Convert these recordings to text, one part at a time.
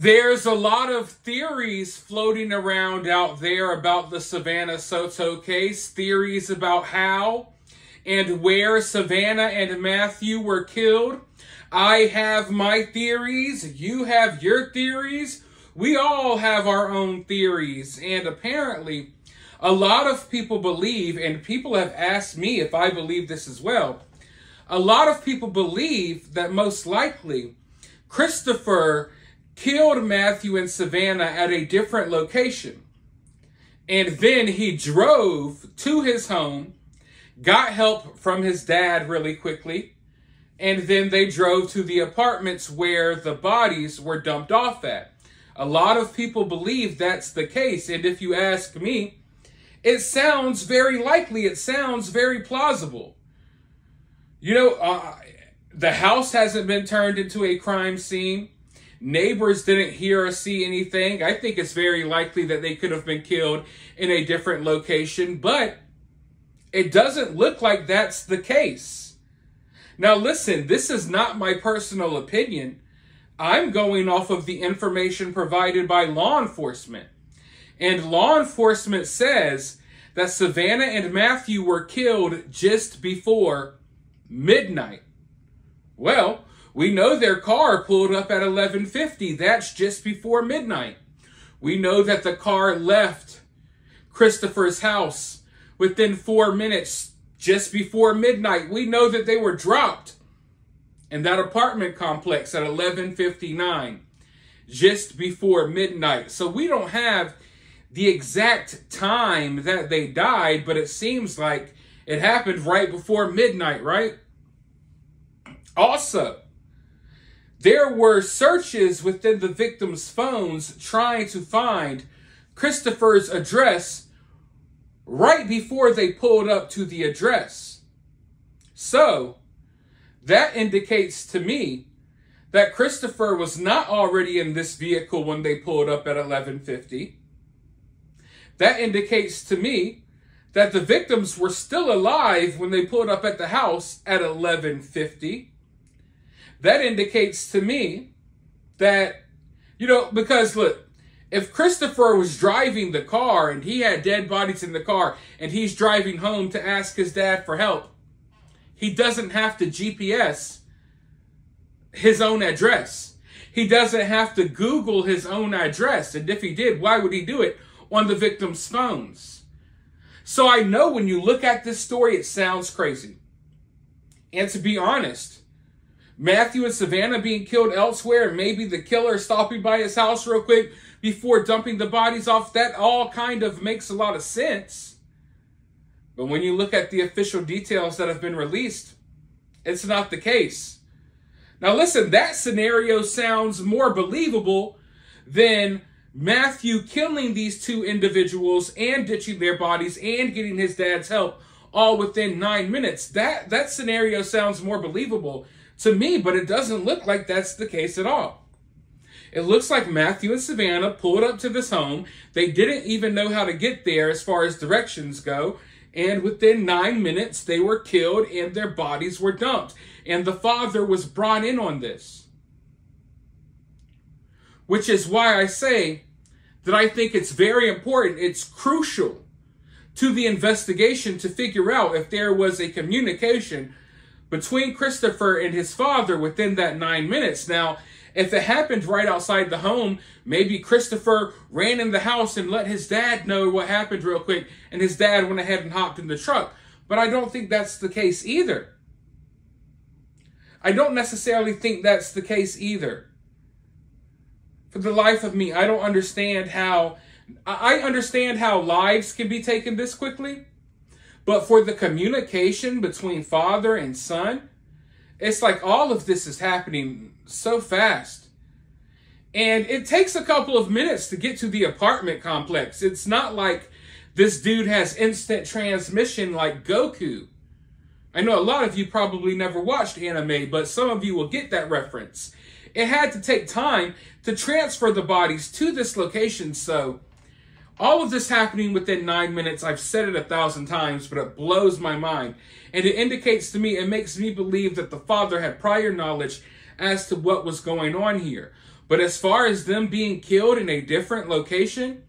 There's a lot of theories floating around out there about the Savanah Soto case, theories about how and where Savanah and Matthew were killed. I have my theories, you have your theories, we all have our own theories, and apparently a lot of people believe, and people have asked me if I believe this as well, a lot of people believe that most likely Christopher killed Matthew and Savanah at a different location. And then he drove to his home, got help from his dad really quickly, and then they drove to the apartments where the bodies were dumped off at. A lot of people believe that's the case, and if you ask me, it sounds very likely, it sounds very plausible. You know, the house hasn't been turned into a crime scene. Neighbors didn't hear or see anything. I think it's very likely that they could have been killed in a different location, but it doesn't look like that's the case. Now listen, this is not my personal opinion. I'm going off of the information provided by law enforcement. And law enforcement says that Savanah and Matthew were killed just before midnight. Well, we know their car pulled up at 11:50. That's just before midnight. We know that the car left Christopher's house within 4 minutes, just before midnight. We know that they were dropped in that apartment complex at 11:59, just before midnight. So we don't have the exact time that they died, but it seems like it happened right before midnight, right? Also, there were searches within the victims' phones trying to find Christopher's address right before they pulled up to the address. So, that indicates to me that Christopher was not already in this vehicle when they pulled up at 11:50. That indicates to me that the victims were still alive when they pulled up at the house at 11:50. That indicates to me that, you know, because look, if Christopher was driving the car and he had dead bodies in the car and he's driving home to ask his dad for help, he doesn't have to GPS his own address. He doesn't have to Google his own address. And if he did, why would he do it on the victim's phones? So I know when you look at this story, it sounds crazy. And to be honest, Matthew and Savanah being killed elsewhere, and maybe the killer stopping by his house real quick before dumping the bodies off, that all kind of makes a lot of sense. But when you look at the official details that have been released, it's not the case. Now listen, that scenario sounds more believable than Matthew killing these two individuals and ditching their bodies and getting his dad's help all within 9 minutes. That scenario sounds more believable to me, but it doesn't look like that's the case at all. It looks like Matthew and Savanah pulled up to this home. They didn't even know how to get there as far as directions go. And within 9 minutes, they were killed and their bodies were dumped. And the father was brought in on this. Which is why I say that I think it's very important, it's crucial to the investigation to figure out if there was a communication between Christopher and his father within that 9 minutes. Now, if it happened right outside the home, maybe Christopher ran in the house and let his dad know what happened real quick, and his dad went ahead and hopped in the truck. But I don't think that's the case either. I don't necessarily think that's the case either. For the life of me, I don't understand how... I understand how lives can be taken this quickly, but for the communication between father and son, it's like all of this is happening so fast. And it takes a couple of minutes to get to the apartment complex. It's not like this dude has instant transmission like Goku. I know a lot of you probably never watched anime, but some of you will get that reference. It had to take time to transfer the bodies to this location, so all of this happening within 9 minutes, I've said it 1,000 times, but it blows my mind. And it indicates to me, it makes me believe that the father had prior knowledge as to what was going on here. But as far as them being killed in a different location,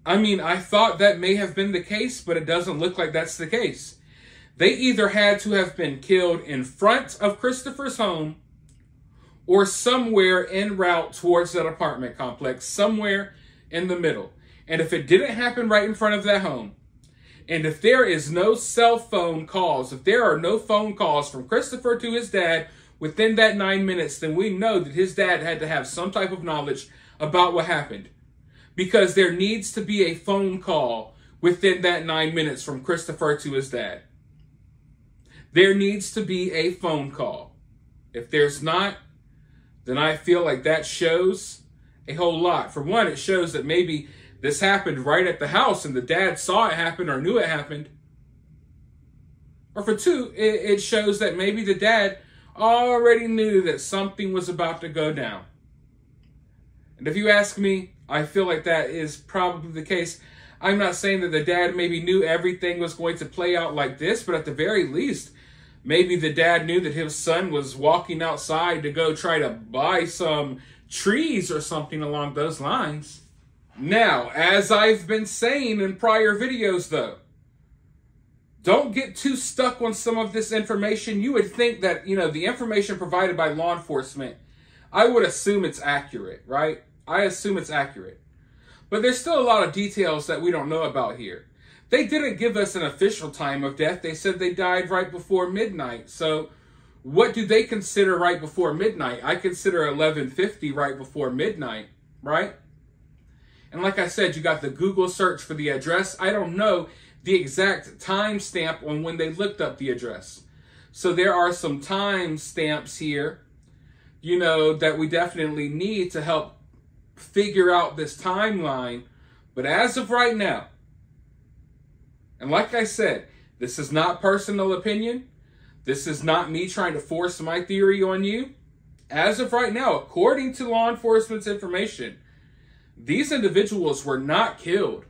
I mean, I thought that may have been the case, but it doesn't look like that's the case. They either had to have been killed in front of Christopher's home or somewhere en route towards that apartment complex, somewhere in the middle. And if it didn't happen right in front of that home, and if there is no cell phone calls, if there are no phone calls from Christopher to his dad within that 9 minutes, then we know that his dad had to have some type of knowledge about what happened. Because there needs to be a phone call within that 9 minutes from Christopher to his dad. There needs to be a phone call. If there's not, then I feel like that shows a whole lot. For one, it shows that maybe this happened right at the house and the dad saw it happen or knew it happened. Or for two, it shows that maybe the dad already knew that something was about to go down. And if you ask me, I feel like that is probably the case. I'm not saying that the dad maybe knew everything was going to play out like this, but at the very least, maybe the dad knew that his son was walking outside to go try to buy some trees or something along those lines. Now, as I've been saying in prior videos though, don't get too stuck on some of this information. You would think that, the information provided by law enforcement, I would assume it's accurate, right? I assume it's accurate. But there's still a lot of details that we don't know about here. They didn't give us an official time of death. They said they died right before midnight. So what do they consider right before midnight? I consider 11:50 right before midnight, right? And like I said, you got the Google search for the address. I don't know the exact time stamp on when they looked up the address. So there are some time stamps here, that we definitely need to help figure out this timeline. But as of right now, and like I said, this is not personal opinion. This is not me trying to force my theory on you. As of right now, according to law enforcement's information, these individuals were not killed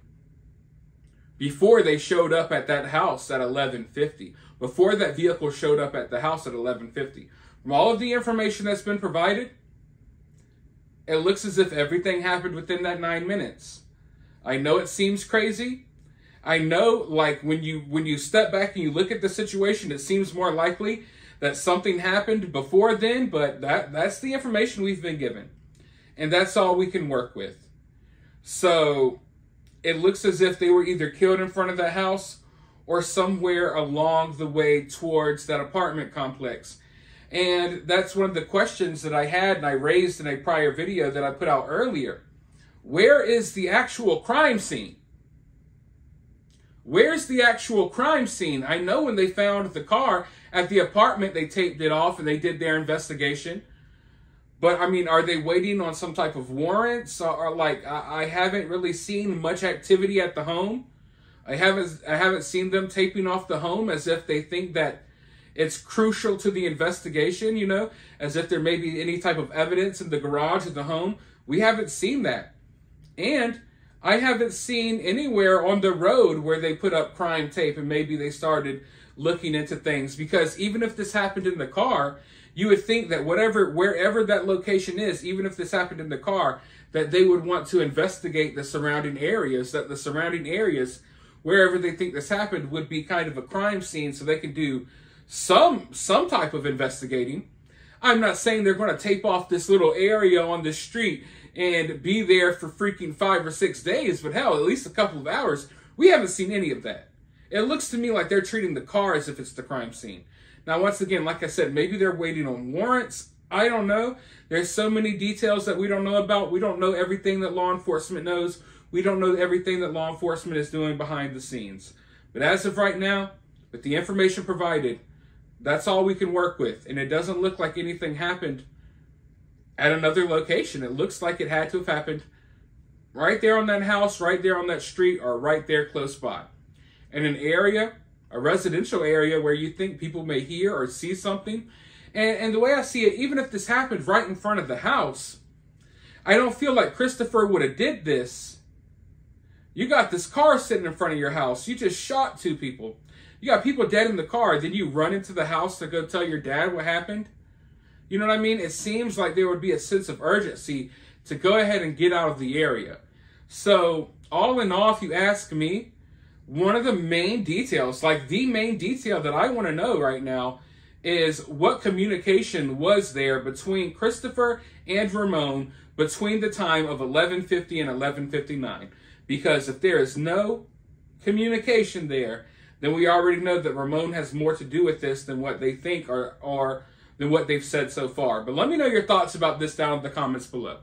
before they showed up at that house at 11:50. Before that vehicle showed up at the house at 11:50. From all of the information that's been provided, it looks as if everything happened within that 9 minutes. I know it seems crazy. I know, like, when you step back and you look at the situation, it seems more likely that something happened before then, but that's the information we've been given. And that's all we can work with. So it looks as if they were either killed in front of the house or somewhere along the way towards that apartment complex. And that's one of the questions that I had and I raised in a prior video that I put out earlier. Where is the actual crime scene? Where's the actual crime scene? I know when they found the car at the apartment, they taped it off and they did their investigation. But, I mean, are they waiting on some type of warrants? Or like, I haven't really seen much activity at the home. I haven't seen them taping off the home as if they think that it's crucial to the investigation, as if there may be any type of evidence in the garage of the home. We haven't seen that. And I haven't seen anywhere on the road where they put up crime tape and maybe they started looking into things. Because even if this happened in the car, you would think that wherever that location is, even if this happened in the car, that they would want to investigate the surrounding areas, that the surrounding areas, wherever they think this happened, would be kind of a crime scene so they can do some type of investigating. I'm not saying they're going to tape off this little area on the street and be there for freaking 5 or 6 days, but hell, at least a couple of hours. We haven't seen any of that. It looks to me like they're treating the car as if it's the crime scene. Now, once again, like I said, maybe they're waiting on warrants. I don't know. There's so many details that we don't know about. We don't know everything that law enforcement knows. We don't know everything that law enforcement is doing behind the scenes. But as of right now, with the information provided, that's all we can work with. And it doesn't look like anything happened at another location. It looks like it had to have happened right there on that house, right there on that street, or right there close by. In an area, a residential area where you think people may hear or see something. And the way I see it, even if this happened right in front of the house, I don't feel like Christopher would have did this. You got this car sitting in front of your house. You just shot 2 people. You got people dead in the car. Then you run into the house to go tell your dad what happened. You know what I mean? It seems like there would be a sense of urgency to go ahead and get out of the area. So all in all, if you ask me, one of the main details, like the main detail that I want to know right now, is what communication was there between Christopher and Ramon between the time of 1150 and 1159. Because if there is no communication there, then we already know that Ramon has more to do with this than what they think or than what they've said so far. But let me know your thoughts about this down in the comments below.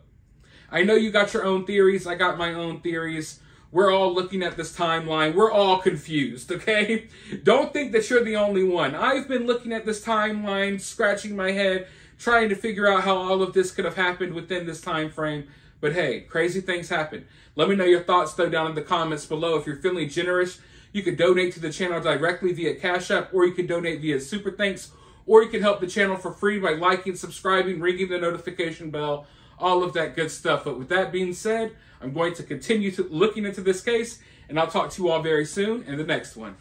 I know you got your own theories. I got my own theories. We're all looking at this timeline. We're all confused, okay? Don't think that you're the only one. I've been looking at this timeline, scratching my head, trying to figure out how all of this could have happened within this time frame. But hey, crazy things happen. Let me know your thoughts, though, down in the comments below. If you're feeling generous, you could donate to the channel directly via Cash App, or you can donate via Super Thanks, or you can help the channel for free by liking, subscribing, ringing the notification bell, all of that good stuff. But with that being said, I'm going to continue looking into this case, and I'll talk to you all very soon in the next one.